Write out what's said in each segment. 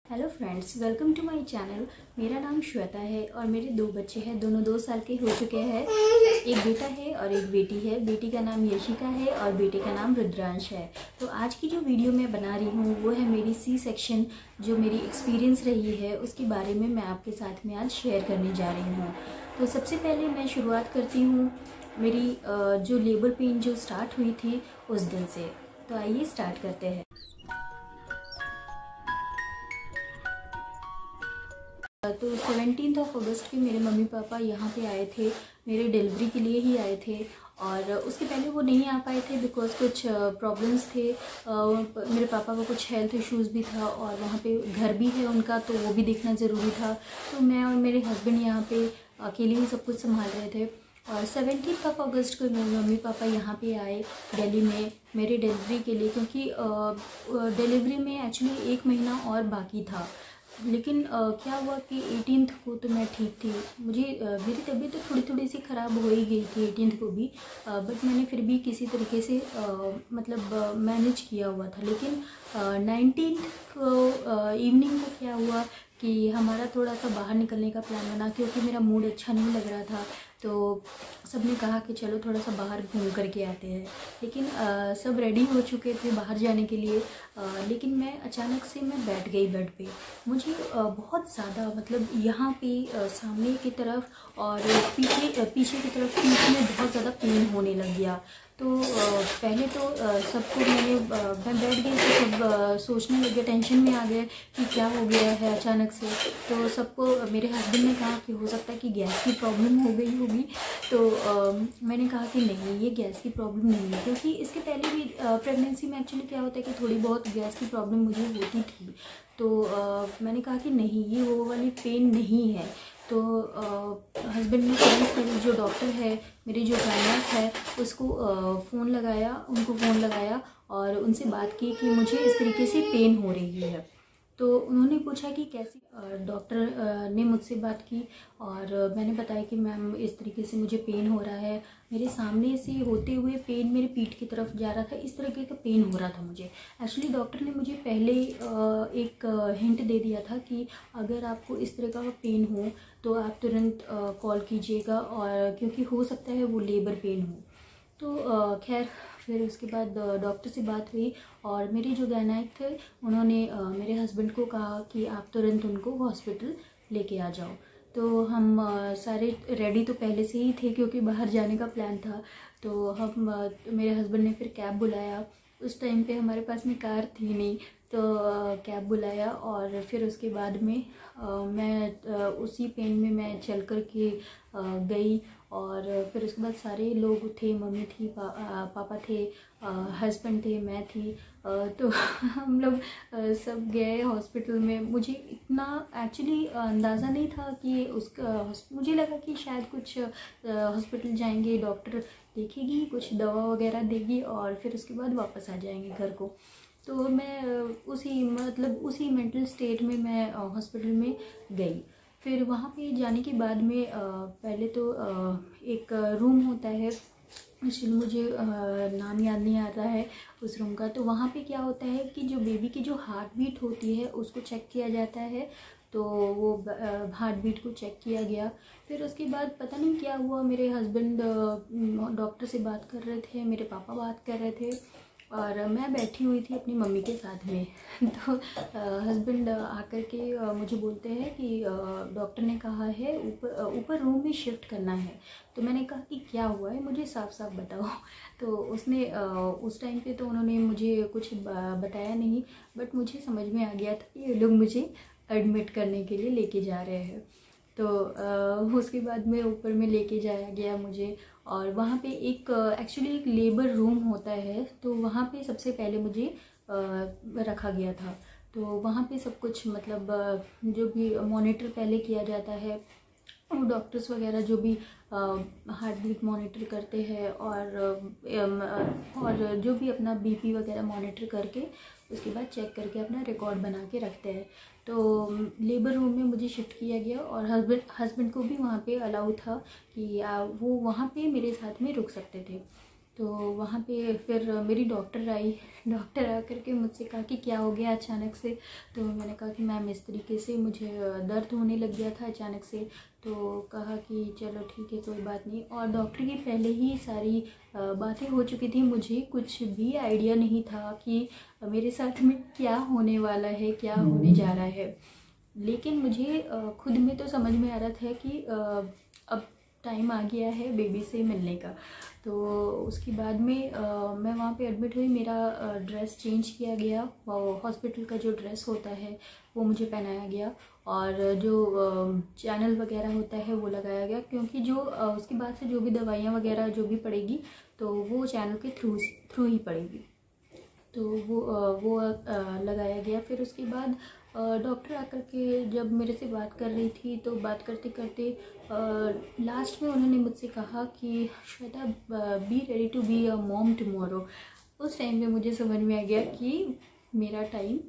Hello friends, welcome to my channel. मेरा नाम श्वेता है और मेरे दो बच्चे हैं। दोनों 2 साल के हो चुके हैं। एक बेटा है और एक बेटी है। बेटी का नाम यशिका है और बेटे का नाम रुद्रांश है। तो आज की जो वीडियो मैं बना रही हूँ वो है मेरी सी सेक्शन, जो मेरी एक्सपीरियंस रही है उसके बारे में मैं आपके साथ में आज शेयर करने जा रही हूँ। तो सबसे पहले मैं शुरुआत करती हूँ मेरी जो लेबर पेन जो स्टार्ट हुई थी उस दिन से। तो आइए स्टार्ट करते हैं। तो 17 अगस्त के मेरे मम्मी पापा यहाँ पे आए थे, मेरे डिलीवरी के लिए ही आए थे। और उसके पहले वो नहीं आ पाए थे बिकॉज़ कुछ प्रॉब्लम्स थे। मेरे पापा को कुछ हेल्थ इश्यूज़ भी था और वहाँ पे घर भी है उनका, तो वो भी देखना ज़रूरी था। तो मैं और मेरे हस्बैंड यहाँ पे अकेले ही सब कुछ संभाल रहे थे। और 17 अगस्त को मेरे मम्मी पापा यहाँ पे आए दिल्ली में मेरी डिलीवरी के लिए, क्योंकि डिलीवरी में एक्चुअली 1 महीना और बाकी था। लेकिन क्या हुआ कि 18 को तो मैं ठीक थी। मुझे मेरी तबीयत तो थोड़ी सी ख़राब हो ही गई थी 18 को भी, बट मैंने फिर भी किसी तरीके से मतलब मैनेज किया हुआ था। लेकिन 19 को इवनिंग को क्या हुआ कि हमारा थोड़ा सा बाहर निकलने का प्लान बना, क्योंकि मेरा मूड अच्छा नहीं लग रहा था। तो सब ने कहा कि चलो थोड़ा सा बाहर घूम करके आते हैं। लेकिन सब रेडी हो चुके थे बाहर जाने के लिए। लेकिन मैं अचानक से मैं बैठ गई बेड पे। मुझे बहुत ज़्यादा मतलब यहाँ पे सामने की तरफ और पीछे की तरफ पीठ में बहुत ज़्यादा पेन होने लग गया। तो पहले तो सबको मैं बैठ गई तो सब सोचने लगे, टेंशन में आ गए कि क्या हो गया है अचानक से। तो सबको मेरे हस्बैंड ने कहा कि हो सकता है कि गैस की प्रॉब्लम हो गई होगी। तो मैंने कहा कि नहीं, ये गैस की प्रॉब्लम नहीं है, क्योंकि इसके पहले भी प्रेगनेंसी में एक्चुअली क्या होता है कि थोड़ी बहुत गैस की प्रॉब्लम मुझे होती थी। तो मैंने कहा कि नहीं, ये वो वाली पेन नहीं है। तो हस्बैंड ने तुरंत मेरे जो डॉक्टर है, मेरी जो गायनेक है, उसको उनको फ़ोन लगाया और उनसे बात की कि मुझे इस तरीके से पेन हो रही है। तो उन्होंने पूछा कि कैसी। डॉक्टर ने मुझसे बात की और मैंने बताया कि मैम इस तरीके से मुझे पेन हो रहा है। मेरे सामने से होते हुए पेन मेरे पीठ की तरफ जा रहा था, इस तरीके का पेन हो रहा था मुझे। एक्चुअली डॉक्टर ने मुझे पहले एक हिंट दे दिया था कि अगर आपको इस तरह का पेन हो तो आप तुरंत कॉल कीजिएगा, और क्योंकि हो सकता है वो लेबर पेन हो। तो खैर फिर उसके बाद डॉक्टर से बात हुई और मेरे जो गायनेक थे उन्होंने मेरे हस्बैंड को कहा कि आप तुरंत उनको हॉस्पिटल लेके आ जाओ। तो हम सारे रेडी तो पहले से ही थे क्योंकि बाहर जाने का प्लान था। तो मेरे हस्बैंड ने फिर कैब बुलाया। उस टाइम पे हमारे पास में कार थी नहीं, तो कैब बुलाया और फिर उसके बाद में मैं उसी पेन में मैं चल कर के गई। और फिर उसके बाद सारे लोग थे, मम्मी थी, पापा थे, हस्बैंड थे, मैं थी। तो हम लोग सब गए हॉस्पिटल में। मुझे इतना एक्चुअली अंदाज़ा नहीं था कि मुझे लगा कि शायद कुछ हॉस्पिटल जाएंगे, डॉक्टर देखेगी, कुछ दवा वगैरह देगी और फिर उसके बाद वापस आ जाएंगे घर को। तो मैं उसी मेंटल स्टेट में मैं हॉस्पिटल में गई। फिर वहाँ पे जाने के बाद में पहले तो एक रूम होता है, एक्चुअली मुझे नाम याद नहीं आता है उस रूम का। तो वहाँ पे क्या होता है कि जो बेबी की जो हार्ट बीट होती है उसको चेक किया जाता है। तो वो हार्ट बीट को चेक किया गया। फिर उसके बाद पता नहीं क्या हुआ, मेरे हस्बैंड डॉक्टर से बात कर रहे थे, मेरे पापा बात कर रहे थे और मैं बैठी हुई थी अपनी मम्मी के साथ में। तो हस्बैंड आकर के मुझे बोलते हैं कि डॉक्टर ने कहा है ऊपर रूम में शिफ्ट करना है। तो मैंने कहा कि क्या हुआ है, मुझे साफ साफ बताओ। तो उसने उस टाइम पे तो उन्होंने मुझे कुछ बताया नहीं, बट मुझे समझ में आ गया था कि ये लोग मुझे एडमिट करने के लिए लेके जा रहे हैं। तो उसके बाद में ऊपर में लेके जाया गया मुझे। और वहाँ पे एक्चुअली एक लेबर रूम होता है, तो वहाँ पे सबसे पहले मुझे रखा गया था। तो वहाँ पे सब कुछ मतलब जो भी मॉनिटर पहले किया जाता है, वो डॉक्टर्स वगैरह जो भी हार्ट बीट मॉनिटर करते हैं और जो भी अपना बीपी वगैरह मॉनिटर करके उसके बाद चेक करके अपना रिकॉर्ड बना के रखते हैं। तो लेबर रूम में मुझे शिफ्ट किया गया और हस्बैंड को भी वहाँ पे अलाउ था कि वो वहाँ पे मेरे साथ में रुक सकते थे। तो वहाँ पे फिर मेरी डॉक्टर आई। डॉक्टर आकर के मुझसे कहा कि क्या हो गया अचानक से। तो मैंने कहा कि मैम इस तरीके से मुझे दर्द होने लग गया था अचानक से। तो कहा कि चलो ठीक है कोई बात नहीं। और डॉक्टर की पहले ही सारी बातें हो चुकी थी, मुझे कुछ भी आइडिया नहीं था कि मेरे साथ में क्या होने वाला है, क्या होने जा रहा है। लेकिन मुझे खुद में तो समझ में आ रहा था कि अब टाइम आ गया है बेबी से मिलने का। तो उसके बाद में मैं वहाँ पे एडमिट हुई। मेरा ड्रेस चेंज किया गया, हॉस्पिटल का जो ड्रेस होता है वो मुझे पहनाया गया, और जो चैनल वगैरह होता है वो लगाया गया, क्योंकि जो उसके बाद से जो भी दवाइयाँ वगैरह जो भी पड़ेगी तो वो चैनल के थ्रू ही पड़ेगी। तो वो लगाया गया। फिर उसके बाद डॉक्टर आकर के जब मेरे से बात कर रही थी तो बात करते करते लास्ट में उन्होंने मुझश्से कहा कि Shweta be ready to be a mom tomorrow. उस टाइम पे मुझे समझ में आ गया कि मेरा टाइम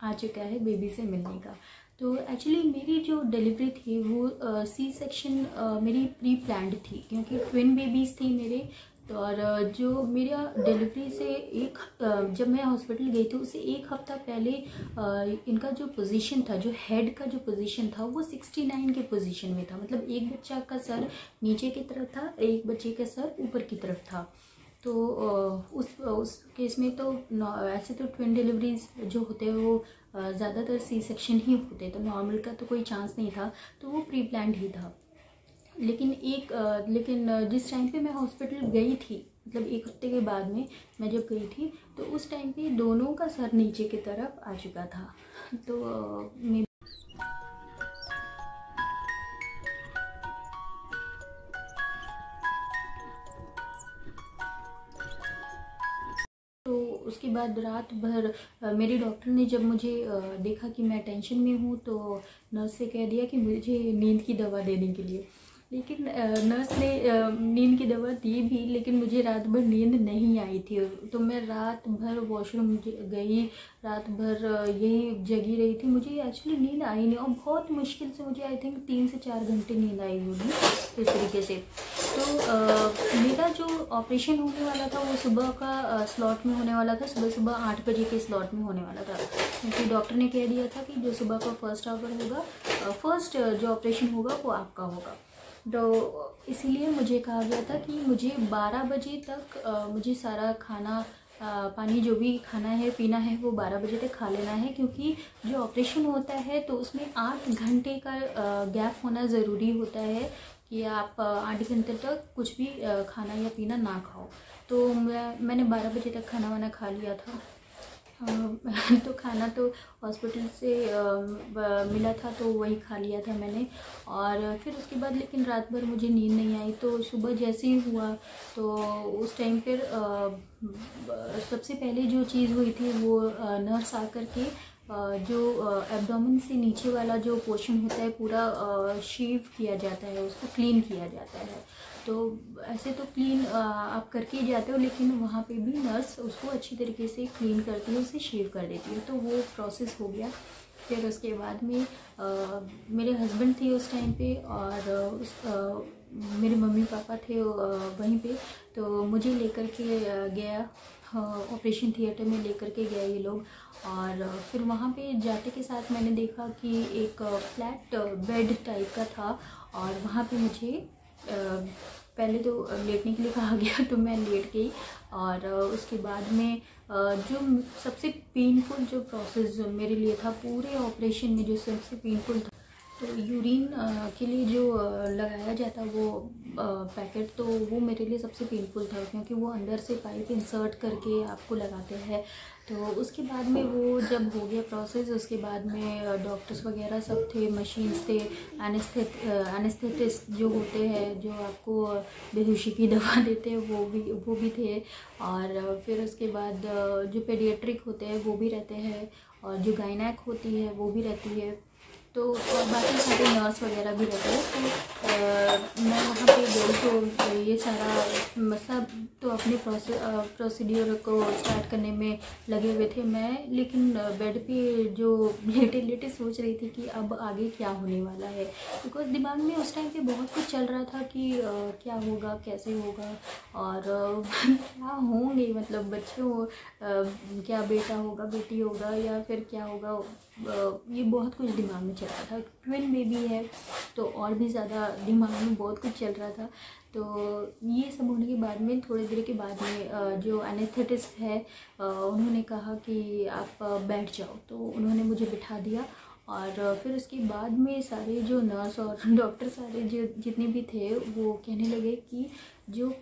आ चुका है बेबी से मिलने का। तो एक्चुअली मेरी जो डिलीवरी थी वो सी सेक्शन मेरी प्री प्लान्ड थी, क्योंकि ट्विन बेबीज़ थी मेरे। तो और जो मेरा डिलीवरी से जब मैं हॉस्पिटल गई थी उससे एक हफ़्ता पहले इनका जो पोजीशन था, जो हेड का जो पोजीशन था वो 69 के पोजीशन में था। मतलब एक बच्चा का सर नीचे की तरफ था, एक बच्चे का सर ऊपर की तरफ था। तो उस केस में तो ऐसे तो ट्विन डिलीवरीज जो होते हैं वो ज़्यादातर सी सेक्शन ही होते, तो नॉर्मल का तो कोई चांस नहीं था, तो वो प्री प्लान्ड ही था। लेकिन जिस टाइम पे मैं हॉस्पिटल गई थी, मतलब एक हफ्ते के बाद में मैं जब गई थी, तो उस टाइम पे दोनों का सर नीचे की तरफ आ चुका था। तो उसके बाद रात भर मेरी डॉक्टर ने जब मुझे देखा कि मैं टेंशन में हूँ, तो नर्स से कह दिया कि मुझे नींद की दवा देने के लिए। लेकिन नर्स ने नींद की दवा दी भी, लेकिन मुझे रात भर नींद नहीं आई थी। तो मैं रात भर वॉशरूम गई, रात भर यही जगी रही थी। मुझे एक्चुअली नींद आई नहीं, और बहुत मुश्किल से मुझे आई थिंक 3 से 4 घंटे नींद आई होगी इस तरीके से। तो मेरा जो ऑपरेशन होने वाला था वो सुबह का स्लॉट में होने वाला था, सुबह 8 बजे के स्लॉट में होने वाला था, क्योंकि डॉक्टर ने कह दिया था कि जो सुबह का फर्स्ट आवर होगा, फर्स्ट जो ऑपरेशन होगा वो आपका होगा। तो इसीलिए मुझे कहा गया था कि मुझे 12 बजे तक मुझे सारा खाना पानी जो भी खाना है पीना है वो 12 बजे तक खा लेना है, क्योंकि जो ऑपरेशन होता है तो उसमें 8 घंटे का गैप होना ज़रूरी होता है कि आप 8 घंटे तक कुछ भी खाना या पीना ना खाओ। तो मैंने 12 बजे तक खाना वाना खा लिया था। तो खाना तो हॉस्पिटल से मिला था, तो वही खा लिया था मैंने। और फिर उसके बाद लेकिन रात भर मुझे नींद नहीं आई। तो सुबह जैसे ही हुआ तो उस टाइम फिर सबसे पहले जो चीज़ हुई थी वो नर्स आकर के जो एब्डोमेन से नीचे वाला जो पोर्शन होता है पूरा शेव किया जाता है, उसको क्लीन किया जाता है। तो ऐसे तो क्लीन आप करके ही जाते हो, लेकिन वहाँ पे भी नर्स उसको अच्छी तरीके से क्लीन करती है, उसे शेव कर देती है। तो वो प्रोसेस हो गया। फिर उसके बाद में मेरे हस्बैंड थे उस टाइम पे, और मेरे मम्मी पापा थे वहीं पे। तो मुझे लेकर के गया ऑपरेशन थिएटर में, लेकर के गए ये लोग। और फिर वहाँ पे जाते के साथ मैंने देखा कि एक फ्लैट बेड टाइप का था, और वहाँ पे मुझे पहले तो लेटने के लिए कहा गया, तो मैं लेट गई। और उसके बाद में जो सबसे पेनफुल जो प्रोसेस मेरे लिए था पूरे ऑपरेशन में, जो सबसे पेनफुल था, तो यूरिन के लिए जो लगाया जाता वो पैकेट, तो वो मेरे लिए सबसे पेनफुल था, क्योंकि वो अंदर से पाइप इंसर्ट करके आपको लगाते हैं। तो उसके बाद में वो जब हो गया प्रोसेस, उसके बाद में डॉक्टर्स वगैरह सब थे, मशीन्स थे, एनेस्थेटिस्ट जो होते हैं जो आपको बेहोशी की दवा देते हैं वो भी थे। और फिर उसके बाद जो पेडियाट्रिक होते हैं वो भी रहते हैं, और जो गायनेक होती है वो भी रहती है। तो बाकी सारे नर्स वगैरह भी रहते हैं। तो मैं वहाँ पे गई तो ये सारा सब तो अपने प्रोसीड्यूर को स्टार्ट करने में लगे हुए थे मैं, लेकिन बेड पे जो लेटे लेटे सोच रही थी कि अब आगे क्या होने वाला है, बिकॉज दिमाग में उस टाइम पे बहुत कुछ चल रहा था कि क्या होगा, कैसे होगा, और क्या होंगे, मतलब बच्चे हो, क्या बेटा होगा, बेटी होगा, या फिर क्या होगा, ये बहुत कुछ दिमाग में चल रहा था। ट्विन बेबी है तो और भी ज़्यादा दिमाग में बहुत कुछ चल रहा था। तो ये सब होने के बाद में, थोड़ी देर के बाद में जो एनेस्थेटिस्ट है उन्होंने कहा कि आप बैठ जाओ, तो उन्होंने मुझे बिठा दिया। और फिर उसके बाद में सारे जो नर्स और डॉक्टर सारे जो जितने भी थे वो कहने लगे कि जो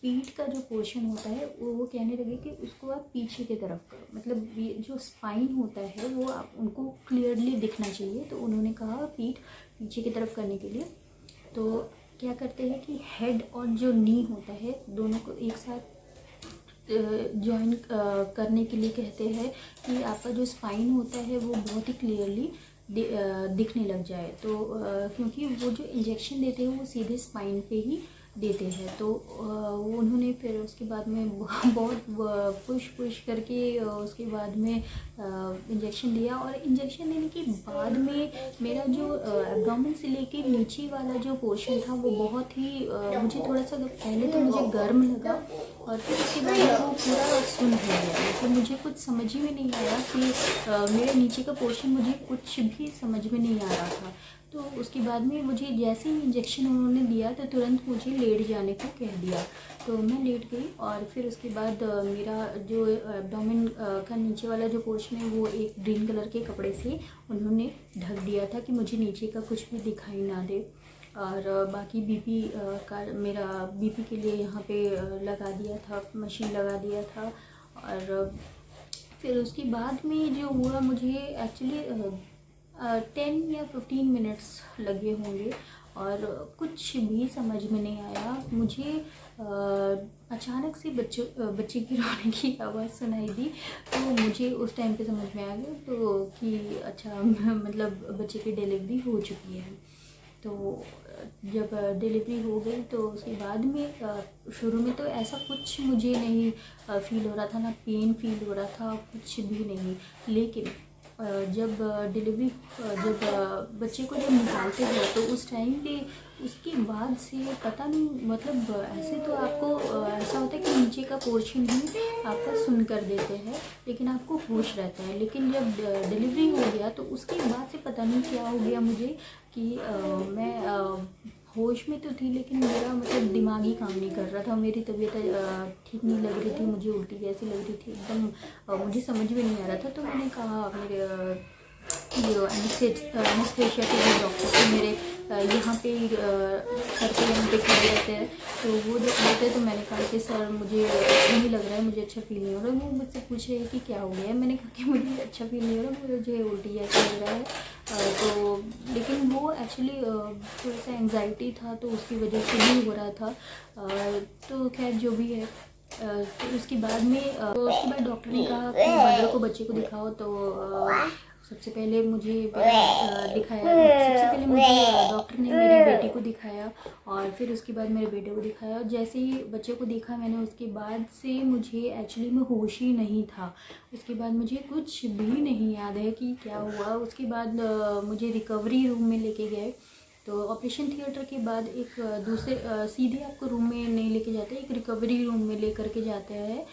पीठ का जो पोर्शन होता है वो कहने लगे कि उसको आप पीछे की तरफ करो, मतलब ये जो स्पाइन होता है वो आप उनको क्लियरली दिखना चाहिए। तो उन्होंने कहा पीठ पीछे की तरफ करने के लिए तो क्या करते हैं कि हेड और जो नी होता है दोनों को एक साथ जॉइन करने के लिए कहते हैं कि आपका जो स्पाइन होता है वो बहुत ही क्लियरली दिखने लग जाए। तो क्योंकि वो जो इंजेक्शन देते हैं वो सीधे स्पाइन पे ही देते हैं। तो वो उन्होंने फिर उसके बाद में बहुत पुश करके उसके बाद में इंजेक्शन दिया। और इंजेक्शन देने के बाद में मेरा जो एब्डोमेन से लेके नीचे वाला जो पोर्शन था वो बहुत ही मुझे थोड़ा सा पहले तो मुझे गर्म लगा, और फिर उसके बाद वो पूरा सुन हो गया। तो मुझे कुछ समझ ही में नहीं आया कि मेरे नीचे का पोर्शन, मुझे कुछ भी समझ में नहीं आ रहा था। तो उसके बाद में मुझे जैसे ही इंजेक्शन उन्होंने दिया तो तुरंत मुझे लेट जाने को कह दिया। तो मैं लेट गई, और फिर उसके बाद मेरा जो एब्डोमेन का नीचे वाला जो पोर्शन है वो एक ग्रीन कलर के कपड़े से उन्होंने ढक दिया था कि मुझे नीचे का कुछ भी दिखाई ना दे। और बाकी बीपी का, मेरा बीपी के लिए यहाँ पे लगा दिया था, मशीन लगा दिया था। और फिर उसके बाद में जो हुआ, मुझे एक्चुअली 10 या 15 मिनट्स लगे होंगे और कुछ भी समझ में नहीं आया। मुझे अचानक से बच्चे की रोने की आवाज़ सुनाई दी, तो मुझे उस टाइम पे समझ में आ गया तो कि अच्छा मतलब बच्चे की डिलीवरी हो चुकी है। तो जब डिलीवरी हो गई तो उसके बाद में शुरू में तो ऐसा कुछ मुझे नहीं फील हो रहा था, ना पेन फील हो रहा था, कुछ भी नहीं। लेकिन जब डिलीवरी जब बच्चे को जब निकालते हैं तो उस टाइम पे उसके बाद से पता नहीं, मतलब ऐसे तो आपको ऐसा होता है कि नीचे का पोर्शन ही आपका सुन कर देते हैं, लेकिन आपको होश रहता है। लेकिन जब डिलीवरी हो गया तो उसके बाद से पता नहीं क्या हो गया मुझे कि मैं होश में तो थी, लेकिन मेरा मतलब दिमाग ही काम नहीं कर रहा था। मेरी तबीयत ठीक नहीं लग रही थी, मुझे उल्टी जैसी लग रही थी एकदम, मुझे समझ में नहीं आ रहा था। तो मैंने कहा मेरे जो एनेस्थेशिया के जो डॉक्टर थे मेरे यहाँ पे सर के यहाँ पे खड़े रहते हैं, तो वो जब आते तो मैंने कहा कि सर मुझे नहीं लग रहा है, मुझे अच्छा फील नहीं हो रहा है। वो मुझसे पूछ रहे हैं कि क्या हो गया है। मैंने कहा कि मुझे अच्छा फील नहीं हो रहा, मुझे उल्टी जैसा लग रहा है। तो लेकिन वो एक्चुअली थोड़ा सा एंग्जाइटी था तो उसकी वजह से भी हो रहा था। तो खैर जो भी है, तो उसके बाद डॉक्टर ने कहा कि मदर को बच्चे को दिखाओ। तो सबसे पहले मुझे डॉक्टर ने मेरी बेटी को दिखाया, और फिर उसके बाद मेरे बेटे को दिखाया। जैसे ही बच्चे को देखा मैंने, उसके बाद से मुझे एक्चुअली में होश ही नहीं था। उसके बाद मुझे कुछ भी नहीं याद है कि क्या हुआ। उसके बाद मुझे रिकवरी रूम में लेके गए। तो ऑपरेशन थिएटर के बाद एक दूसरे सीधे आपको रूम में नहीं लेके जाते, एक रिकवरी रूम में ले करके जाते हैं,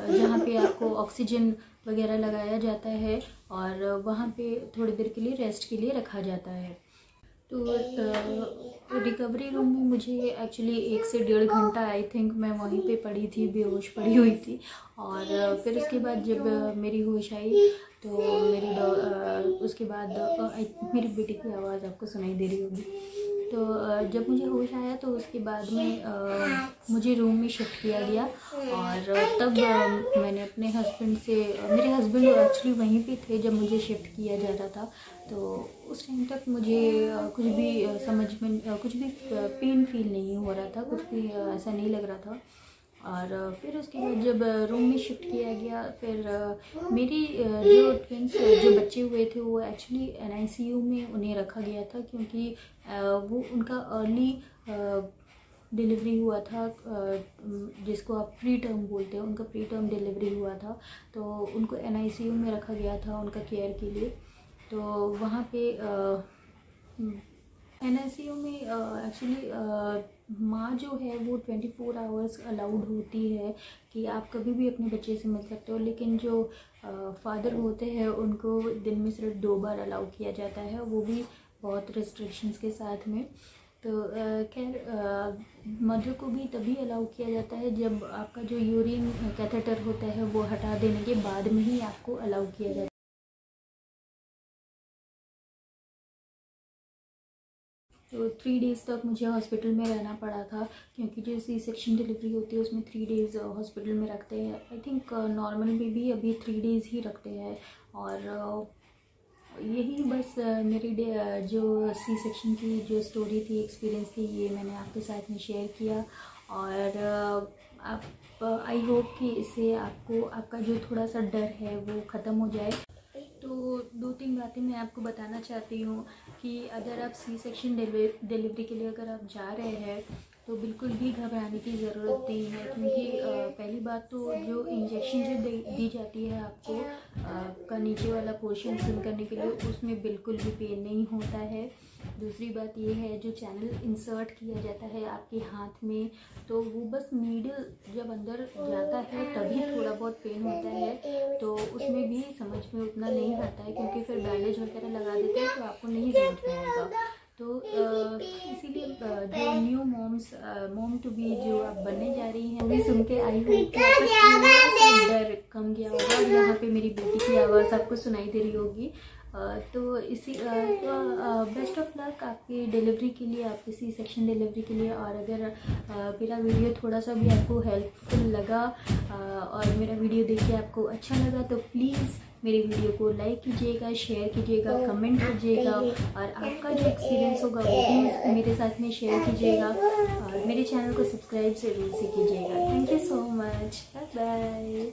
जहाँ पे आपको ऑक्सीजन वगैरह लगाया जाता है और वहाँ पे थोड़ी देर के लिए रेस्ट के लिए रखा जाता है। तो रिकवरी रूम में मुझे एक्चुअली 1 से 1.5 घंटा आई थिंक मैं वहीं पे पड़ी थी, बेहोश पड़ी हुई थी। और फिर उसके बाद जब मेरी होश आई तो उसके बाद मेरी बेटी की आवाज़ आपको सुनाई दे रही होगी। तो जब मुझे होश आया तो उसके बाद में मुझे रूम में शिफ्ट किया गया। और तब मैंने अपने हस्बैंड से, मेरे हस्बैंड एक्चुअली वहीं पे थे जब मुझे शिफ्ट किया जा रहा था। तो उस टाइम तक मुझे कुछ भी समझ में कुछ भी पेन फील नहीं हो रहा था, कुछ भी ऐसा नहीं लग रहा था। और फिर उसके बाद जब रूम में शिफ्ट किया गया, फिर मेरी जो ट्विंस जो बच्चे हुए थे वो एक्चुअली NICU में उन्हें रखा गया था, क्योंकि वो उनका अर्ली डिलीवरी हुआ था, जिसको आप प्री टर्म बोलते हैं, उनका प्री टर्म डिलीवरी हुआ था। तो उनको NICU में रखा गया था उनका केयर के लिए। तो वहाँ पे NICU में एक्चुअली माँ जो है वो 24 आवर्स अलाउड होती है कि आप कभी भी अपने बच्चे से मिल सकते हो, लेकिन जो फादर होते हैं उनको दिन में सिर्फ 2 बार अलाउ किया जाता है, वो भी बहुत रिस्ट्रिक्शंस के साथ में। तो खैर मदर को भी तभी अलाउ किया जाता है जब आपका जो यूरिन कैथेटर होता है वो हटा देने के बाद में ही आपको अलाउ किया जाता है। तो 3 डेज़ तक मुझे हॉस्पिटल में रहना पड़ा था, क्योंकि जो C-सेक्शन डिलीवरी होती है उसमें 3 डेज़ हॉस्पिटल में रखते हैं। आई थिंक नॉर्मल में भी अभी 3 डेज़ ही रखते हैं। और यही बस मेरी जो C-सेक्शन की जो स्टोरी थी, एक्सपीरियंस थी, ये मैंने आपके साथ में शेयर किया। और आप आई होप कि इससे आपको आपका जो थोड़ा सा डर है वो ख़त्म हो जाए। तो 2-3 बातें मैं आपको बताना चाहती हूँ कि अगर आप C-सेक्शन डिलीवरी के लिए अगर आप जा रहे हैं तो बिल्कुल भी घबराने की ज़रूरत नहीं है, क्योंकि पहली बात तो जो इंजेक्शन जो दी जाती है आपको आपका नीचे वाला पोर्शन स्विम करने के लिए, उसमें बिल्कुल भी पेन नहीं होता है। दूसरी बात ये है, जो चैनल इंसर्ट किया जाता है आपके हाथ में, तो वो बस नीडल जब अंदर जाता है तभी थोड़ा बहुत पेन होता है, तो उसमें भी समझ में उतना नहीं आता है, क्योंकि फिर बैंडेज वगैरह लगा देते हैं तो आपको नहीं समझ में आएगा। तो इसीलिए जो न्यू मॉम टू बी जो आप बनने जा रही हैं, वो सुन के आई होप कि आपका डर कम गया होगा। और यहाँ पे मेरी बेटी की आवाज़ आपको सुनाई दे रही होगी। तो इसी बेस्ट ऑफ लक आपकी डिलीवरी के लिए, आपकी C-सेक्शन डिलीवरी के लिए। और अगर मेरा वीडियो थोड़ा सा भी आपको हेल्पफुल लगा और मेरा वीडियो देख के आपको अच्छा लगा तो प्लीज़ मेरे वीडियो को लाइक कीजिएगा, शेयर कीजिएगा, कमेंट कीजिएगा, और आपका जो एक्सपीरियंस होगा वो भी मेरे साथ में शेयर कीजिएगा, और मेरे चैनल को सब्सक्राइब ज़रूर से कीजिएगा। Thank you so much, bye bye.